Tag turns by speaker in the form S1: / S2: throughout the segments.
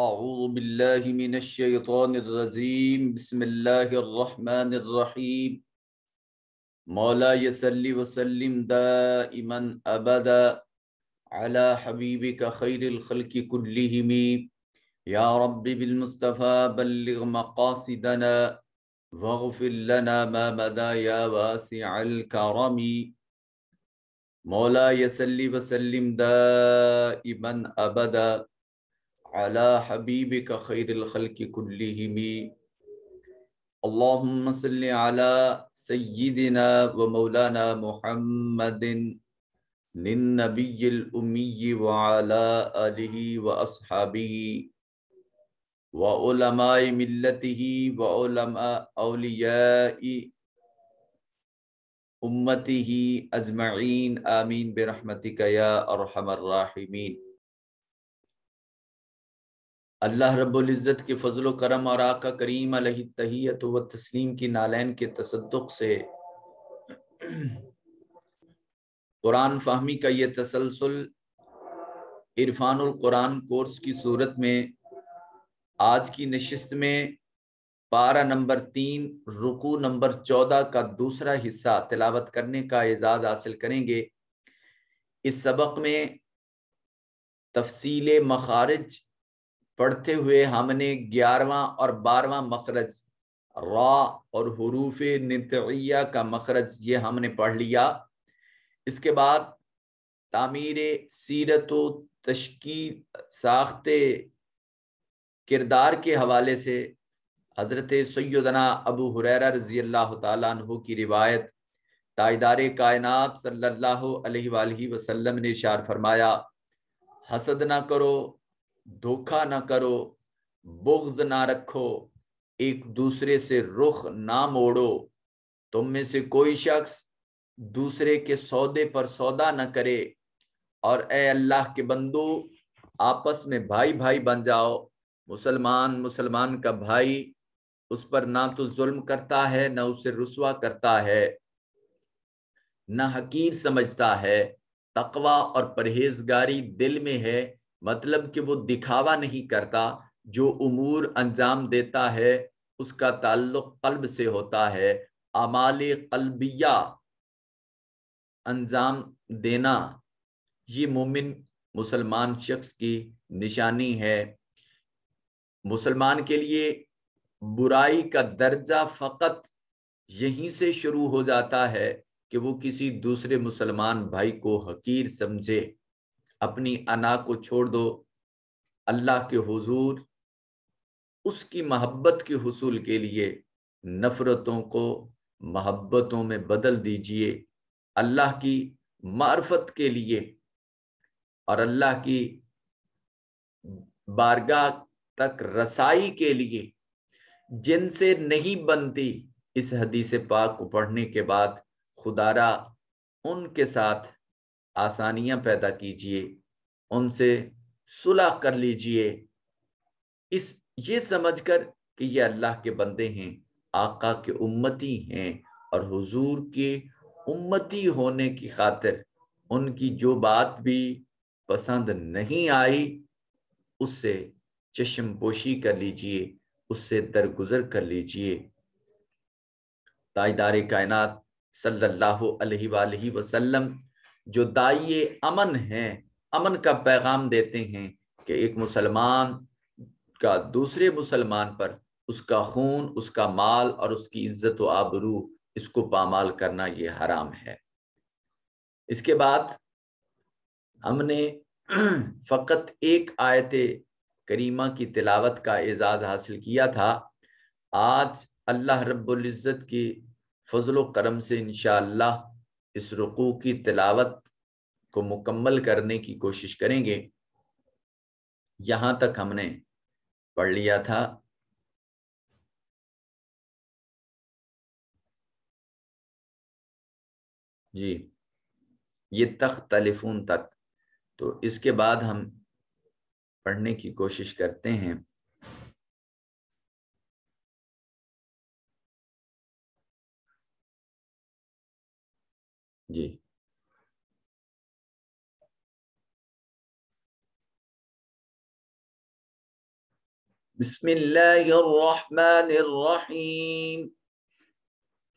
S1: اعوذ باللہ من الشیطان الرجیم بسم اللہ الرحمن الرحیم مولا صلی وسلم دائما ابدا علی حبیبک خیر الخلق کلہم یا رب بالمصطفى بلغ مقاصدنا واغفر لنا ما بدا یا واسع الکرم مولا صلی وسلم دائما ابدا علی حبیبک خیر الخلق کلہم اللہم صلی علی سیدنا و مولانا محمد النبی الامی وعلی آلہ و اصحابہ و علماء ملتہ و علماء اولیاء امتہ اجمعین آمین برحمتک یا ارحم الراحمین۔ اللہ رب العزت کے فضل و کرم اور آقا کریم علیہ التحیۃ و تسلیم کی نالین کے تصدق سے قرآن فہمی کا یہ تسلسل عرفان القرآن کورس کی صورت میں آج کی نشست میں پارہ نمبر 3 رکوع نمبر 14 کا دوسرا حصہ تلاوت کرنے کا اعزاز حاصل کریں گے۔ اس سبق میں تفصیل مخارج پڑھتے ہوئے ہم نے 11واں اور 12واں مخرج را اور حروف نطعیہ کا مخرج یہ ہم نے پڑھ لیا۔ اس کے بعد تعمیر سیرت و تشکیل ساخت کردار کے حوالے سے حضرت سیدنا ابو ہریرہ رضی اللہ تعالیٰ عنہ کی روایت، تاجدار کائنات صلی اللہ علیہ وآلہ وسلم نے ارشاد فرمایا، حسد نہ کرو، دھوکہ نہ کرو، بغض نہ رکھو، ایک دوسرے سے رخ نہ موڑو، تم میں سے کوئی شخص دوسرے کے سودے پر سودا نہ کرے، اور اے اللہ کے بندو آپس میں بھائی بھائی بن جاؤ۔ مسلمان کا بھائی اس پر نہ تو ظلم کرتا ہے، نہ اسے رسوا کرتا ہے، نہ حقیر سمجھتا ہے۔ تقوی اور پرہیزگاری دل میں ہے، مطلب کہ وہ دکھاوا نہیں کرتا، جو امور انجام دیتا ہے اس کا تعلق قلب سے ہوتا ہے۔ اعمال قلبیہ انجام دینا یہ مومن مسلمان شخص کی نشانی ہے۔ مسلمان کے لیے برائی کا درجہ فقط یہیں سے شروع ہو جاتا ہے کہ وہ کسی دوسرے مسلمان بھائی کو حقیر سمجھے۔ اپنی انا کو چھوڑ دو، اللہ کے حضور اس کی محبت کے حصول کے لیے نفرتوں کو محبتوں میں بدل دیجئے، اللہ کی معرفت کے لیے اور اللہ کی بارگاہ تک رسائی کے لیے جن سے نہیں بنتی، اس حدیث پاک کو پڑھنے کے بعد خدا را ان کے ساتھ آسانیاں پیدا کیجئے، ان سے صلح کر لیجئے، یہ سمجھ کر کہ یہ اللہ کے بندے ہیں، آقا کے امتی ہیں، اور حضور کے امتی ہونے کی خاطر ان کی جو بات بھی پسند نہیں آئی اس سے چشم پوشی کر لیجئے، اس سے درگزر کر لیجئے۔ تاجدار کائنات صلی اللہ علیہ وآلہ وسلم جو داعی امن ہیں، امن کا پیغام دیتے ہیں کہ ایک مسلمان کا دوسرے مسلمان پر اس کا خون، اس کا مال اور اس کی عزت و آبرو اس کو پامال کرنا یہ حرام ہے۔ اس کے بعد ہم نے فقط ایک آیت کریمہ کی تلاوت کا اعزاز حاصل کیا تھا۔ آج اللہ رب العزت کی فضل و کرم سے انشاءاللہ اس رکوع کی تلاوت کو مکمل کرنے کی کوشش کریں گے۔ یہاں تک ہم نے پڑھ لیا تھا جی یہ تختلفون تک، تو اس کے بعد ہم پڑھنے کی کوشش کرتے ہیں۔ جی بسم اللہ الرحمن الرحیم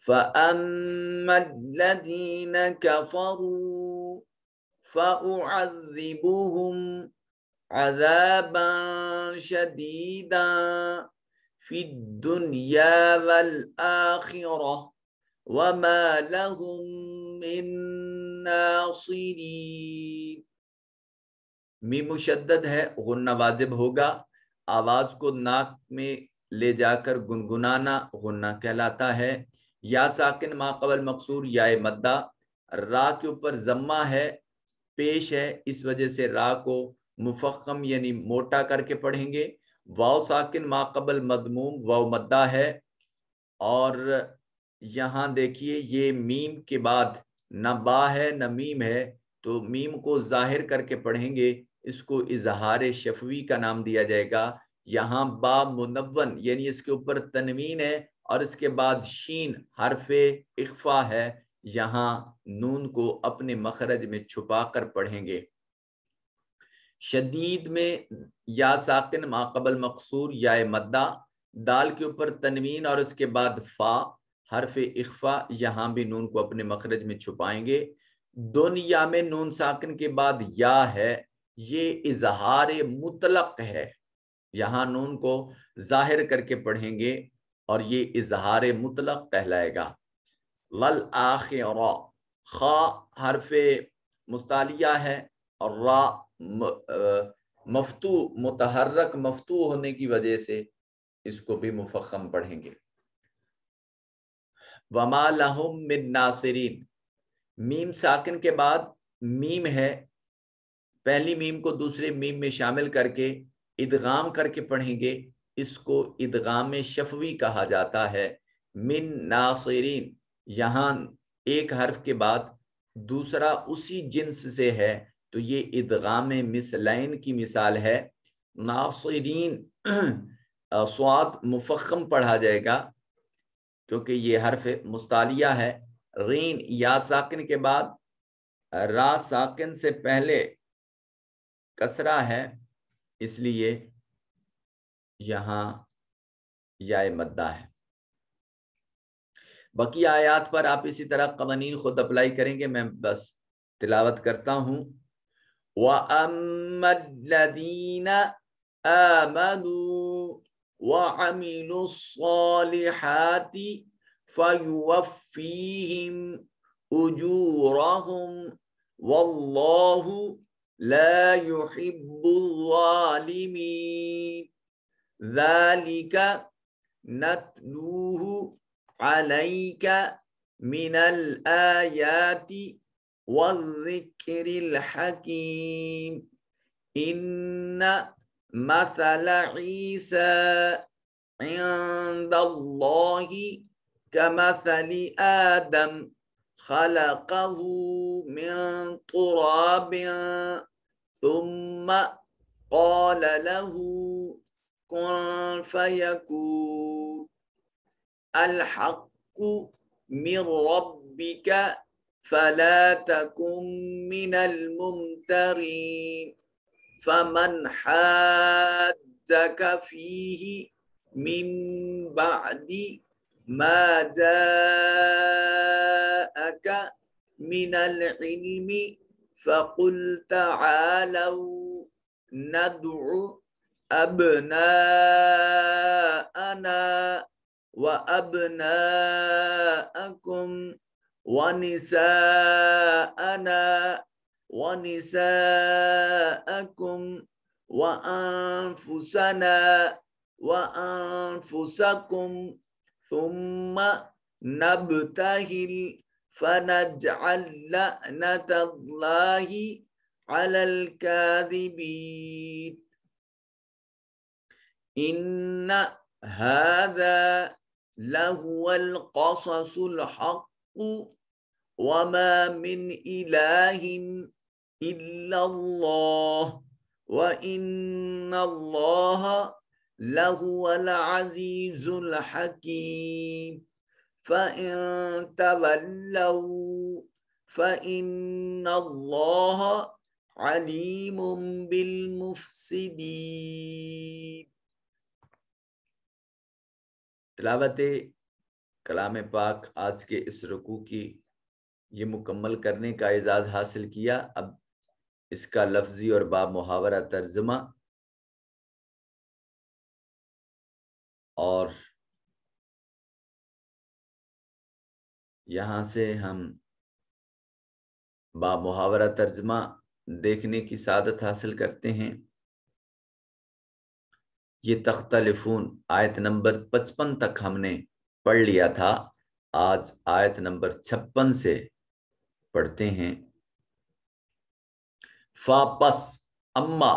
S1: فَأَمَّا الَّذِينَ كَفَرُوا فَأُعَذِّبُهُمْ عَذَابًا شَدِيدًا فِي الدُّنْيَا وَالْآخِرَةِ وَمَا لَهُم مِّن نَاصِرِينَ۔ میم مشدد ہے، غنہ واجب ہوگا، آواز کو ناک میں لے جا کر گنگنانا غنہ کہلاتا ہے۔ یا ساکن ما قبل مقصور یا مدہ، را کے اوپر ضمہ ہے، پیش ہے، اس وجہ سے را کو مفخم یعنی موٹا کر کے پڑھیں گے۔ واو ساکن ما قبل مضموم واو مدہ ہے، اور یہاں دیکھیے یہ میم کے بعد نہ با ہے نہ میم ہے، تو میم کو ظاہر کر کے پڑھیں گے، اس کو اظہار شفوی کا نام دیا جائے گا۔ یہاں با منون یعنی اس کے اوپر تنوین ہے اور اس کے بعد شین حرف اخفا ہے، یہاں نون کو اپنے مخرج میں چھپا کر پڑھیں گے۔ شدید میں یا ساکن ما قبل مقصور یا مدہ، دال کے اوپر تنوین اور اس کے بعد فا حرف اخفا، یہاں بھی نون کو اپنے مخرج میں چھپائیں گے۔ دنیا میں نون ساکن کے بعد یا ہے، یہ اظہار مطلق ہے، یہاں نون کو ظاہر کر کے پڑھیں گے اور یہ اظہار مطلق کہلائے گا۔ والآخرہ، خا حرف مستعلیہ ہے اور را مفتو متحرک مفتو ہونے کی وجہ سے اس کو بھی مفخم پڑھیں گے۔ وما لہم من ناصرین، میم ساکن کے بعد میم ہے، پہلی میم کو دوسرے میم میں شامل کر کے ادغام کر کے پڑھیں گے، اس کو ادغام شفوی کہا جاتا ہے۔ من ناصرین، یہاں ایک حرف کے بعد دوسرا اسی جنس سے ہے تو یہ ادغام مثلین کی مثال ہے۔ ناصرین صاد مفخم پڑھا جائے گا کیونکہ یہ حرف مستعلیہ ہے۔ رین یا ساکن کے بعد را ساکن سے پہلے کسرہ ہے، اس لیے یہاں یا مدہ ہے۔ بقیہ آیات پر آپ اسی طرح قوانین خود اپلائی کریں گے، میں بس تلاوت کرتا ہوں۔ وَأَمَّا الَّذِينَ آمَنُوا وَعَمِلُوا الصَّالِحَاتِ فَيُوَفِّيهِمْ أُجُورَهُمْ وَاللَّهُ لَا يُحِبُّ الظَّالِمِينَ ذَلِكَ نَتْلُوهُ عَلَيْكَ مِنَ الْآيَاتِ وَالذِّكْرِ الْحَكِيمِ إِنَّ مَثَلَ عِيسَى عِندَ اللَّهِ كَمَثَلِ آدَمَ خَلَقَهُ مِن تُرَابٍ ثُمَّ قَالَ لَهُ كُن فَيَكُونُ الْحَقُّ مِن رَّبِّكَ فَلَا تَكُن مِّنَ الْمُمْتَرِينَ فَمَنْ حَاجَّكَ فِيهِ مِن بَعْدِ مَا جَاءَكَ مِنَ الْعِلْمِ فَقُلْ تَعَالَوْا نَدْعُ أَبْنَاءَنَا وَأَبْنَاءَكُمْ وَنِسَاءَنَا وَنِسَاءَكُمْ وَأَنفُسَنَا وَأَنفُسَكُمْ ثُمَّ نَبْتَهِلْ فَنَجْعَلْ لَعْنَةَ اللَّهِ عَلَى الْكَاذِبِينَ إِنَّ هَذَا لَهُوَ الْقَصَصُ الْحَقُّ وَمَا مِنْ إِلَٰهٍ إِلَّا اللَّهُ وَإِنَّ اللَّهَ لَهُوَ الْعَزِيزُ الْحَكِيمُ فَإِن تَوَلَّوْا فَإِنَّ اللَّهَ عَلِيمٌ بِالْمُفْسِدِينَ۔ تلاوت کلام پاک آج کے اس رکوع کی یہ مکمل کرنے کا اعزاز حاصل کیا. اب اس کا لفظی اور با محاورہ ترجمہ اور یہاں سے ہم با محاورہ ترجمہ دیکھنے کی سعادت حاصل کرتے ہیں. یہ تختلفون آیت نمبر 55 تک ہم نے پڑھ لیا تھا. آج آیت نمبر 56 سے پڑھتے ہیں. فا پس اما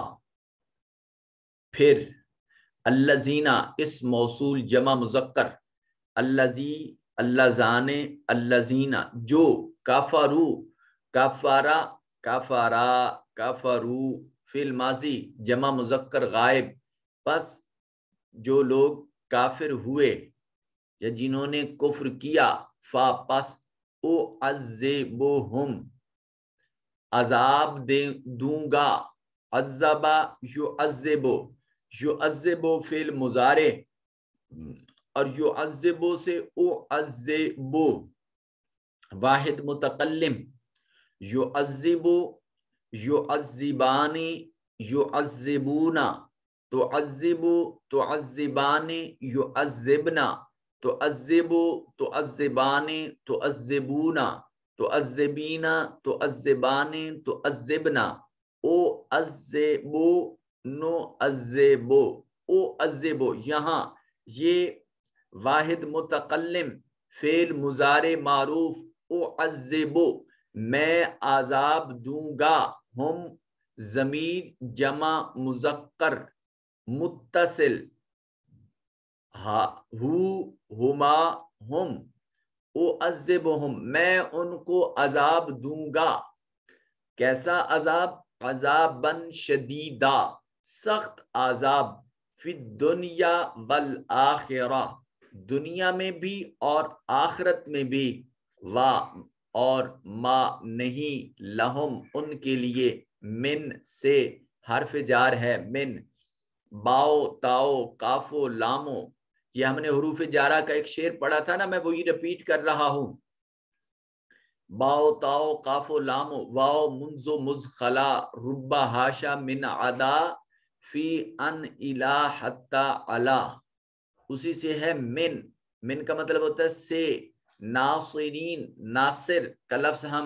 S1: پھر الذین اس موصول جمع مذکر الذی اللذان الذین جو کفرو کفارا کفارا کفرو فی الماضی جمع مذکر غائب پس جو لوگ کافر ہوئے یا جنہوں نے کفر کیا فا پس او عذبہم عذاب دوں گا عذبا یعذبو یعذبو فی المضارع اور یعذبو سے او عذبو واحد متکلم یعذبو یعذبانی یعذبونا تعذبو تعذبانی یعذبنا تعذبو تعذبانی تعذبونا تعذبینا تعذبانی تعذبنا او عذبو نو عذبو او عذبو. یہاں یہ واحد متکلم فعل مضارع معروف او عذبو میں عذاب دوں گا ہم ضمیر جمع مذکر متصل ہما ہم او عذبہم میں ان کو عذاب دوں گا. کیسا عذاب؟ عذاباً شدیدا سخت عذاب فی الدنیا والآخرہ دنیا میں بھی اور آخرت میں بھی. اور ما نہیں لہم ان کے لیے من سے حرف جار ہے من باؤ تاؤ کافو لامو. یہ ہم نے حروف جارہ کا ایک شعر پڑھا تھا نا, میں وہی رپیٹ کر رہا ہوں. باؤ تاؤ کافو لامو واؤ منزو مزخلا ربا ہاشا من عدا فی ان الہ حتی علا. اسی سے ہے من. من کا مطلب ہوتا ہے سے. ناصرین ناصر کا لفظ ہم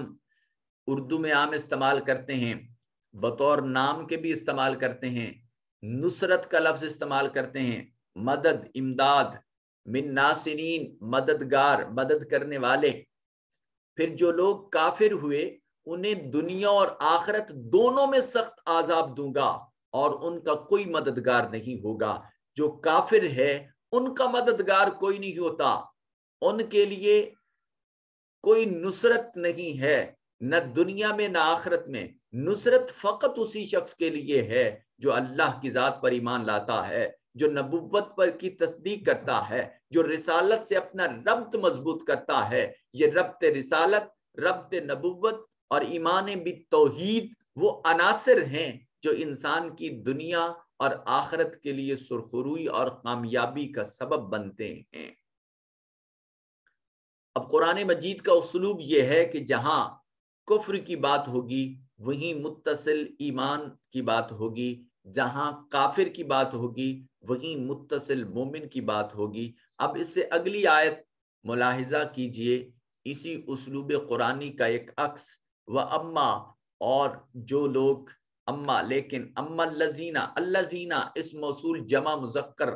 S1: اردو میں عام استعمال کرتے ہیں, بطور نام کے بھی استعمال کرتے ہیں. نصرت کا لفظ استعمال کرتے ہیں, مدد امداد. من ناصرین مددگار مدد کرنے والے. پھر جو لوگ کافر ہوئے انہیں دنیا اور آخرت دونوں میں سخت عذاب دوں گا اور ان کا کوئی مددگار نہیں ہوگا. جو کافر ہے ان کا مددگار کوئی نہیں ہوتا, ان کے لیے کوئی نصرت نہیں ہے نہ دنیا میں نہ آخرت میں. نصرت فقط اسی شخص کے لیے ہے جو اللہ کی ذات پر ایمان لاتا ہے, جو نبوت پر کی تصدیق کرتا ہے, جو رسالت سے اپنا ربط مضبوط کرتا ہے. یہ ربط رسالت ربط نبوت اور ایمان بالتوحید وہ عناصر ہیں جو انسان کی دنیا اور آخرت کے لیے سرخروئی اور کامیابی کا سبب بنتے ہیں. اب قرآن مجید کا اسلوب یہ ہے کہ جہاں کفر کی بات ہوگی وہیں متصل ایمان کی بات ہوگی, جہاں کافر کی بات ہوگی وہیں متصل مومن کی بات ہوگی. اب اس سے اگلی آیت ملاحظہ کیجئے, اسی اسلوب قرآنی کا ایک عکس. وَأَمَّا اور جو لوگ اما لیکن اما الذین اس موصول جمع مذکر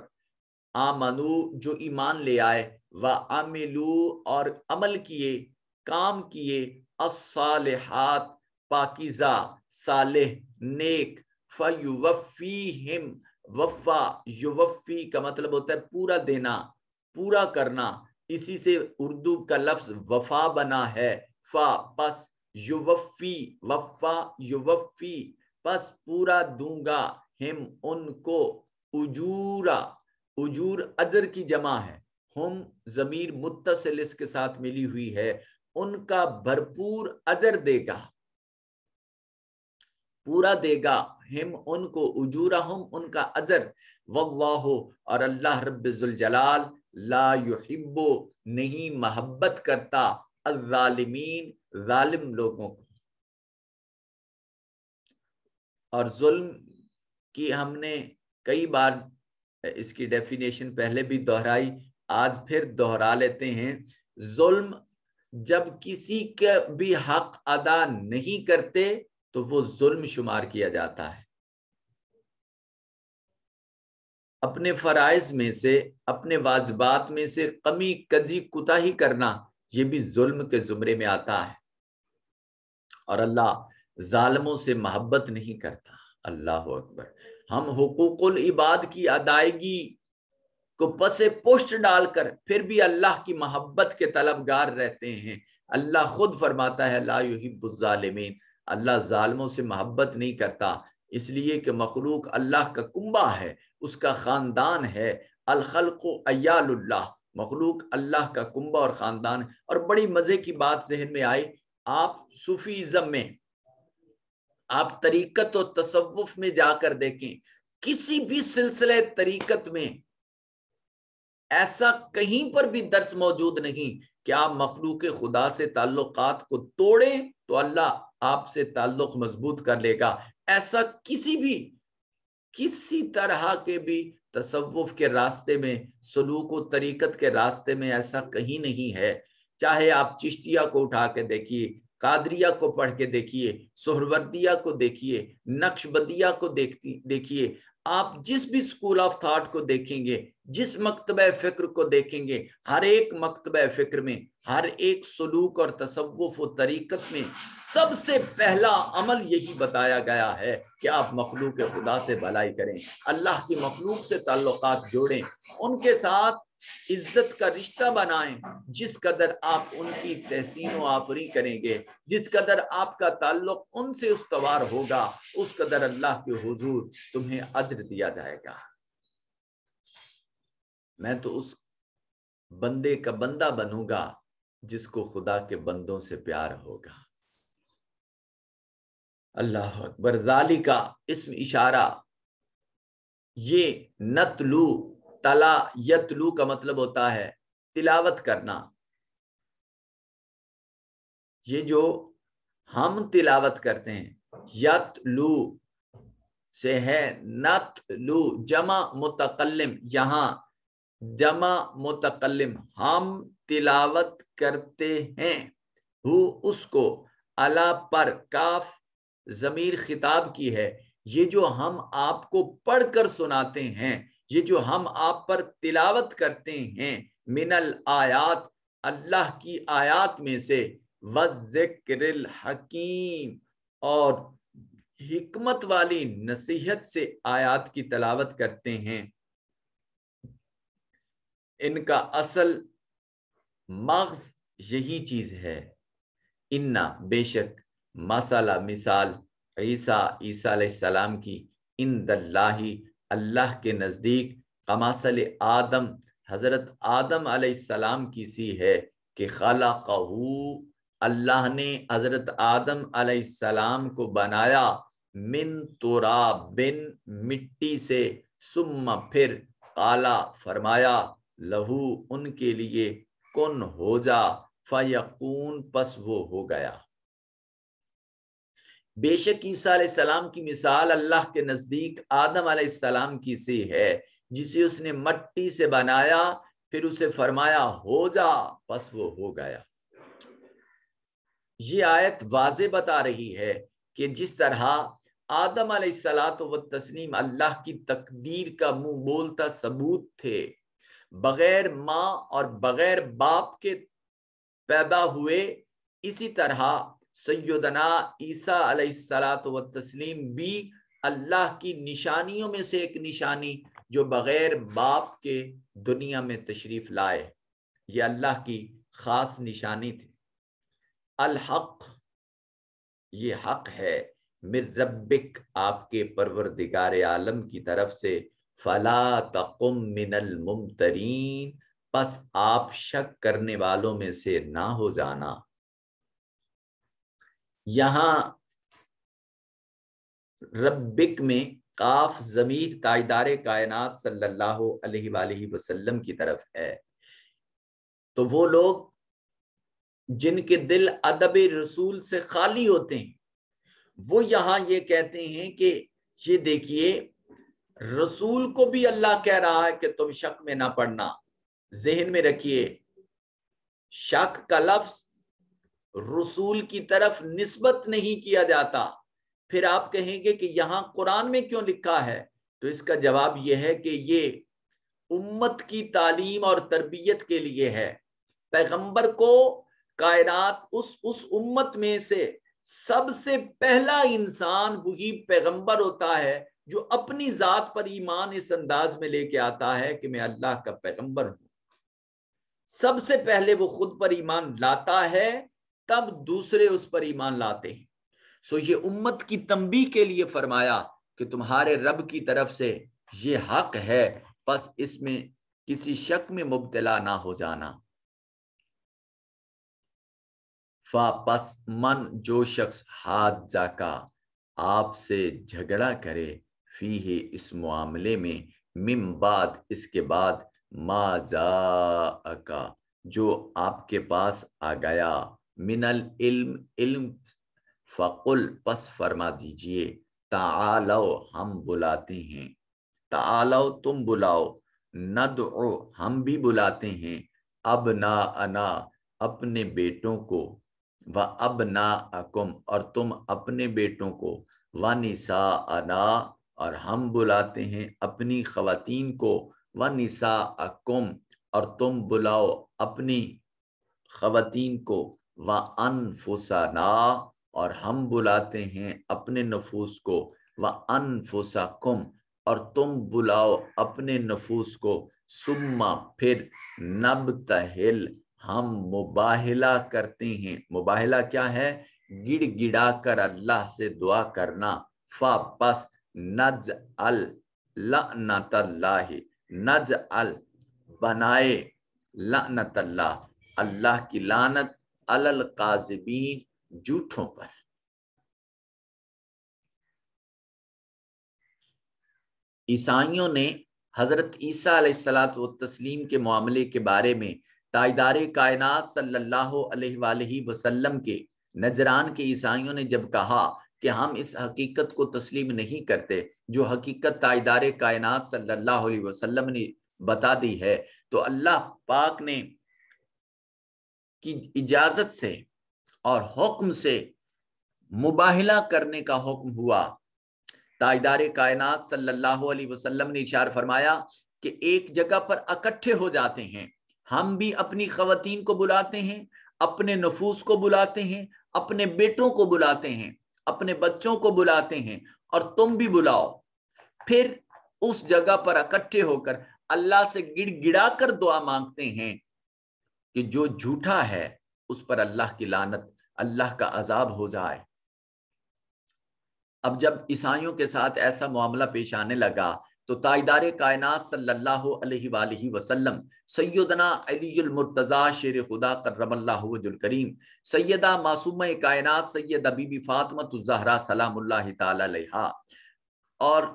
S1: آمنو جو ایمان لے آئے وعملوا اور عمل کیے کام کیے الصالحات پاکیزہ صالح نیک فیوفیہم وفا یوفی کا مطلب ہوتا ہے پورا دینا پورا کرنا, اسی سے اردو کا لفظ وفا بنا ہے. فا پس یوفی وفا یوفی پس پورا دوں گا ہم ان کو اجورا اجور اجر کی جمع ہے, ہم ضمیر متصل اس کے ساتھ ملی ہوئی ہے, ان کا بھرپور اجر دے گا پورا دے گا ہم ان کو اجورہم ان کا اجر. واللہ اور اللہ رب ذوالجلال ला युहिब्बु नहीं मोहब्बत करता अज़्ज़ालिमीन जालिम लोगों को। और जुल्म की हमने कई बार इसकी डेफिनेशन पहले भी दोहराई, आज फिर दोहरा लेते हैं। जुल्म जब किसी का भी हक अदा नहीं करते तो वो जुल्म शुमार किया जाता है। अपने फराइज में से, अपने वाजिबात में से कमी कजी कुताही करना, ये भी जुल्म के जुमरे में आता है। और अल्लाह जालिमों से मोहब्बत नहीं करता। अल्लाह अकबर। हम हुकूकुल इबाद की अदायगी को पसे पोस्ट डालकर फिर भी अल्लाह की मोहब्बत के तलबगार रहते हैं। अल्लाह खुद फरमाता है ला युहिब्बुज़ ज़ालिमीन, अल्लाह जालिमों से मोहब्बत नहीं करता, इसलिए कि मखलूक अल्लाह का कुंबा है, उसका खानदान है। अल खल्क़ु अय्यालुल्लाह, मखलूक अल्लाह का कुंबा और खानदान। और बड़ी मजे की बात जहन में आई, आप सूफीज़म में, आप तरीकत और तसव्वुफ में जाकर देखें, किसी भी सिलसिले तरीकत में ऐसा कहीं पर भी दर्स मौजूद नहीं कि आप मखलूक खुदा से ताल्लुकात को तोड़ें तो अल्लाह आपसे ताल्लुक मजबूत कर लेगा। ऐसा किसी तरह के भी तसव्वुफ के रास्ते में, सलूक व तरीकत के रास्ते में ऐसा कहीं नहीं है। चाहे आप चिश्तिया को उठा के देखिए, कादरिया को पढ़ के देखिए, सोहरवर्दिया को देखिए, नक्शबंदिया को देखिए, आप जिस भी स्कूल ऑफ थॉट को देखेंगे, जिस मकतबे फिक्र को देखेंगे, हर एक मकतबे फिक्र में, हर एक सलूक और तसव्वुफ और तरीकत में सबसे पहला अमल यही बताया गया है कि आप मखलूक खुदा से भलाई करें, अल्लाह की मखलूक से ताल्लुकात जोड़ें, उनके साथ इज्जत का रिश्ता बनाएं। जिस कदर आप उनकी तहसीन व आफरी करेंगे, जिस कदर आपका ताल्लुक उनसे उस्तवार होगा, उस कदर अल्लाह के हुजूर तुम्हें अज्र दिया जाएगा। मैं तो उस बंदे का बंदा बनूंगा जिसको खुदा के बंदों से प्यार होगा। अल्लाह अकबर। ज़ालिका इसम इशारा, ये नतलू, तला यतलू का मतलब होता है तिलावत करना। ये जो हम तिलावत करते हैं, यतलू से है नतलू जमा मुतकल्लिम, यहाँ जमा मुतकल्लिम, हम तिलावत करते हैं, हु उसको, अला पर, काफ जमीर खिताब की है। ये जो हम आपको पढ़कर सुनाते हैं, ये जो हम आप पर तिलावत करते हैं, मिनल आयात, अल्लाह की आयात में से, वज़िक्रिल हकीम, और हिकमत वाली नसीहत से आयात की तलावत करते हैं। इनका असल मग़ज़ यही चीज है। इन्ना बेशक, मसाला मिसाल, ईसा अलैहिस्सलाम की, इंदल्लाही अल्लाह के नज़दीक, कमासल आदम हज़रत आदम अलैहिस्सलाम की सी है कि खलक़हू अल्लाह ने हज़रत आदम अलैहिस्सलाम को बनाया, मिन तुराबिन मिट्टी से, सुम्मा फिर, काला फरमाया, लहू उनके लिए, कुन हो जा, फयकून पस वो हो गया। बेशक ईसा अलैहिस्सलाम की मिसाल अल्लाह के नजदीक आदम अलैहिस्सलाम की सी है, जिसे उसने मट्टी से बनाया, फिर उसे फरमाया हो जा, बस वो हो गया। ये आयत वाज़े बता रही है कि जिस तरह आदम अलैहिस्सलातु व तस्लीम अल्लाह की तकदीर का मुंह बोलता सबूत थे, बगैर माँ और बगैर बाप के पैदा हुए, इसी तरह सैयदना ईसा अलैहिस्सलातु व तस्लीम भी अल्लाह की निशानियों में से एक निशानी, जो बगैर बाप के दुनिया में तशरीफ लाए, ये अल्लाह की खास निशानी थी। अल हक, ये हक है, मिर रब्बिक, आपके परवरदिगार आलम की तरफ से, फला तकुम मिनल मुमतरीन, बस आप शक करने वालों में से ना हो जाना। यहां रब्बिक में काफ ज़मीर ताजदार कायनात सल्लल्लाहु अलैहि वालैहि वसल्लम की तरफ है। तो वो लोग जिनके दिल अदब रसूल से खाली होते हैं, वो यहाँ ये कहते हैं कि ये देखिए, रसूल को भी अल्लाह कह रहा है कि तुम शक में ना पड़ना। जहन में रखिए, शक का लफ्ज रसूल की तरफ निस्बत नहीं किया जाता। फिर आप कहेंगे कि यहां कुरान में क्यों लिखा है, तो इसका जवाब यह है कि ये उम्मत की तालीम और तरबियत के लिए है। पैगंबर को कायनात उस उम्मत में से सबसे पहला इंसान वही पैगंबर होता है जो अपनी जात पर ईमान इस अंदाज में लेके आता है कि मैं अल्लाह का पैगंबर हूं। सबसे पहले वो खुद पर ईमान लाता है, तब दूसरे उस पर ईमान लाते हैं। सो ये उम्मत की तंबीह के लिए फरमाया कि तुम्हारे रब की तरफ से ये हक है, बस इसमें किसी शक में मुब्तला ना हो जाना। पस मन जो शख्स हाथ जाका आपसे झगड़ा करे, फी ही इस मामले में, मिम बाद इसके बाद, मा जाअका जो आपके पास आ गया, मिनल इल्म इल्म, फकुल पस फरमा दीजिए, ताआलो हम बुलाते हैं, ताआलो तुम बुलाओ, नदउ हम भी बुलाते हैं, अब ना अना अपने बेटों को, व अब ना अकुम और तुम अपने बेटों को, व निसा अना और हम बुलाते हैं अपनी खवातीन को, व निसा अकुम और तुम बुलाओ अपनी खवातीन को, व अनफुसना और हम बुलाते हैं अपने नफूस को, व अनफुसकुम और तुम बुलाओ अपने नफूस को, सुम्मा फिर नबतहिल हम मुबाहिला करते हैं। मुबाहिला क्या है? गिड़ गिड़ा कर अल्लाह से दुआ करना। फा पस नज अल लअनतल्लाहि, नज अल बनाए, लअनतल्लाह अल्लाह की लानत, अलल काज़िबीन झूठों पर। ईसाइयों ने हजरत ईसा अलैहिस्सलातु व तस्लीम के मामले के बारे में ताजदारे कायनात सल्लल्लाहु अलैहि वसल्लम के नजरान के ईसाइयों ने जब कहा कि हम इस हकीकत को तस्लीम नहीं करते जो हकीकत ताजदारे कायनात सल्लल्लाहु अलैहि वसल्लम ने बता दी है, तो अल्लाह पाक ने की इजाजत से और हुक्म से मुबाहिला करने का हुक्म हुआ। ताजदारे कायनात सल्लल्लाहु अलैहि वसल्लम ने इशार फरमाया कि एक जगह पर इकट्ठे हो जाते हैं, हम भी अपनी खवातीन को बुलाते हैं, अपने नफूस को बुलाते हैं, अपने बेटों को बुलाते हैं, अपने बच्चों को बुलाते हैं, और तुम भी बुलाओ। फिर उस जगह पर इकट्ठे होकर अल्लाह से गिड़गिड़ा कर दुआ मांगते हैं कि जो झूठा है उस पर अल्लाह की लानत, अल्लाह का अजाब हो जाए। अब जब ईसाइयों के साथ ऐसा मामला पेश आने लगा तो ताजदारे कायनात सल्लल्लाहु अलैहि वसल्लम सैयदना अलीउल मुर्तजा शेर खुदा कर्रमल्लाहु वजहुल करीम, सैयदा मासूमा कायनात सैयदा बीबी फातिमा ज़हरा सलामुल्लाहि ताला अलैहा और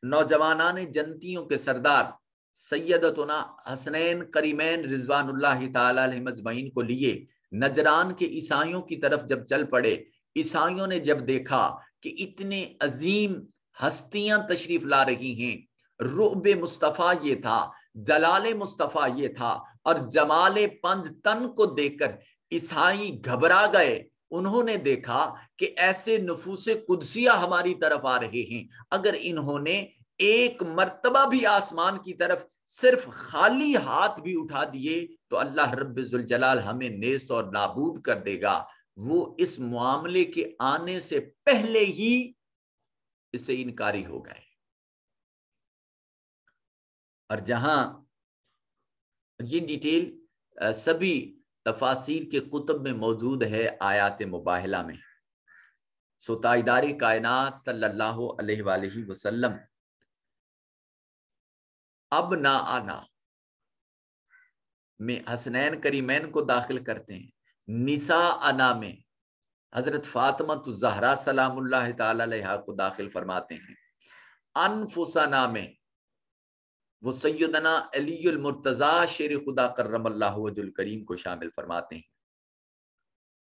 S1: नौजवानाने जन्नतियों के सरदार सैयदतुना हसनैन करीमैन रिजवानुल्लाहि ताला अलैहिम अजमईन को लिए नजरान के ईसाइयों की तरफ जब चल पड़े, ईसाइयों ने जब देखा कि इतने अजीम हस्तियां तशरीफ ला रही हैं, रुबे मुस्तफ़ा ये था, जलाले मुस्तफ़ा ये था, और जमाले पंज तन को देखकर ईसाई घबरा गए। उन्होंने देखा कि ऐसे नफूसे कुदसिया हमारी तरफ आ रहे हैं, अगर इन्होंने एक मर्तबा भी आसमान की तरफ सिर्फ खाली हाथ भी उठा दिए तो अल्लाह रब्बुल जलाल हमें नेस्त और नाबूद कर देगा। वो इस मामले के आने से पहले ही इससे इनकारी हो गए। और जहां ये डिटेल सभी तफासीर के कुतुब में मौजूद है आयात मुबाहिला में। सो ताजदारे कायनात सल्लल्लाहु अलैहि वसल्लम अब ना आना में हसनैन करीमैन को दाखिल करते हैं, निसा अना में हजरत फातिमा ज़हरा सलामुल्लाहि ताला अलैहा को दाखिल फरमाते हैं, अनफुसना में वो सैयदना अली मुर्तज़ा शेर खुदा करम अल्लाह वजुल करीम को शामिल फरमाते हैं।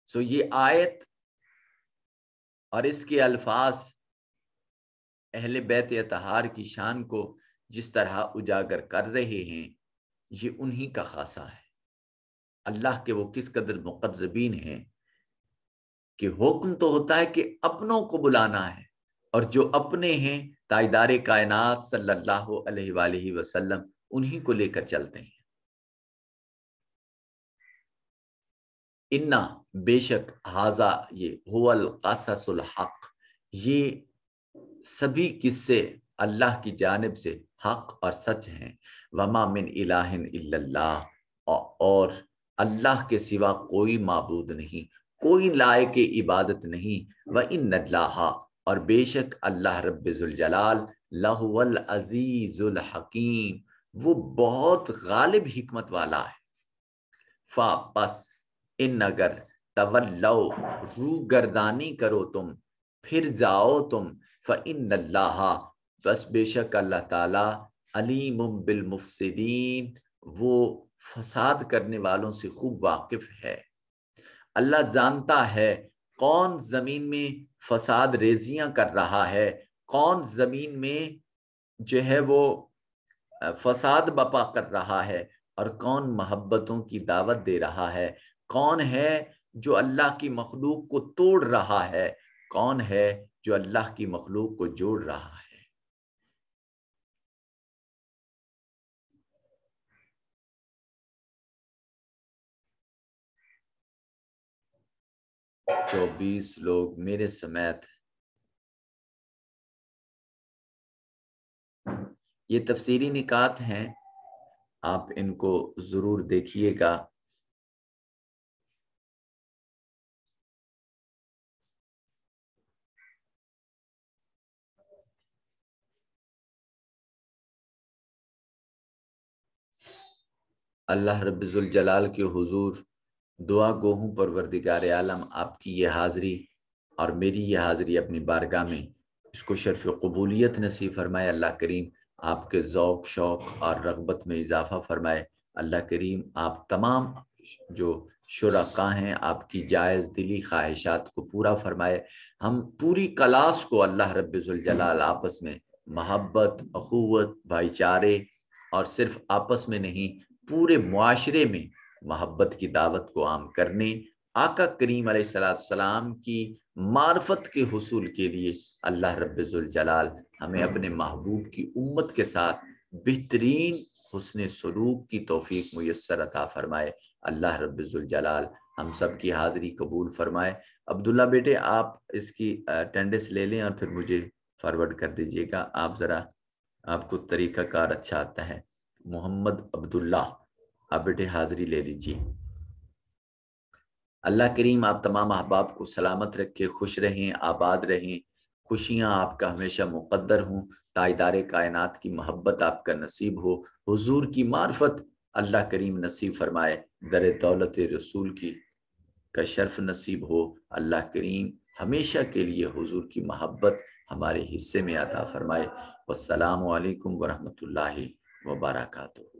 S1: सो ये आयत और इसके अल्फाज अहले बैत अतहार की शान को जिस तरह उजागर कर रहे हैं, ये उन्हीं का खासा है। अल्लाह के वो किस कदर मुक़र्रबीन हैं कि हुक्म तो होता है कि अपनों को बुलाना है, और जो अपने हैं ताजदार कायनात सल्लल्लाहु अलैहि वसल्लम उन्हीं को लेकर चलते हैं। इन्ना बेशक हाजा ये हुवल क़ससुल हक़, ये सभी किस्से अल्लाह की जानिब से हक और सच हैं। वमा मिन इलाहिन इल्लल्लाह, और अल्लाह के सिवा कोई माबूद नहीं, कोई लायक इबादत नहीं। व इन्नल्लाह, और बेशक अल्लाह रब्बुल जलाल लहुवल अजीजुल हकीम, वो बहुत गालिब हिकमत वाला है। फा बस इन अगर तवल्लौ, रू गर्दानी करो तुम, फिर जाओ तुम, फ़इन्नल्लाह, बस बेशक अल्लाह ताला अलीमुम बिल मुफ़सिदीन, वो फसाद करने वालों से खूब वाकिफ है। अल्लाह जानता है कौन जमीन में फसाद रेजियां कर रहा है, कौन जमीन में जो है वो फसाद बपा कर रहा है, और कौन मोहब्बतों की दावत दे रहा है, कौन है जो अल्लाह की मखलूक को तोड़ रहा है, कौन है जो अल्लाह की मखलूक को जोड़ रहा है। जो 20 लोग मेरे समेत, ये तफसीरी निकात हैं, आप इनको जरूर देखिएगा। अल्लाह रब्बुल जलाल के हुजूर दुआ गो हूँ परवरदिगार आलम, आपकी ये हाज़री और मेरी ये हाज़री अपनी बारगाह में इसको शर्फ कबूलियत नसीब फरमाए। अल्लाह करीम आपके ज़ौक़ शौक़ और रग़बत में इजाफ़ा फरमाए। अल्लाह करीम आप तमाम जो शुरका हैं आपकी जायज़ दिली ख्वाहिशात को पूरा फरमाए। हम पूरी क्लास को अल्लाह रब्बुल जलाल आपस में मोहब्बत, अख़ुवत, भाईचारे, और सिर्फ आपस में नहीं पूरे मुआशरे में मोहब्बत की दावत को आम करने, आका करीम अलैहिस्सलाम की मार्फत के हुसूल के लिए अल्लाह रब्बुल जलाल हमें अपने महबूब की उम्मत के साथ बेहतरीन हुस्न सलूक की तौफीक मुयस्सर अता फरमाए। अल्लाह रब्बुल जलाल हम सब की हाज़री कबूल फरमाए। अब्दुल्ला बेटे आप इसकी अटेंडेंस ले लें और फिर मुझे फॉरवर्ड कर दीजिएगा। आप ज़रा, आपको तरीक़ा कार अच्छा आता है। मोहम्मद अब्दुल्ला, आप बेटे हाज़री ले लीजिए। अल्लाह करीम आप तमाम अहबाब को सलामत रखे, खुश रहें, आबाद रहें, खुशियाँ आपका हमेशा मुक़द्दर हों, ताजदार कायनात की मोहब्बत आपका नसीब हो, हुजूर की मार्फत अल्लाह करीम नसीब फरमाए, दर दौलत रसूल की का शर्फ नसीब हो। अल्लाह करीम हमेशा के लिए हुजूर की मोहब्बत हमारे हिस्से में अता फरमाए। वस्सलामु अलैकुम वरहमतुल्लाहि वबरकातुहू।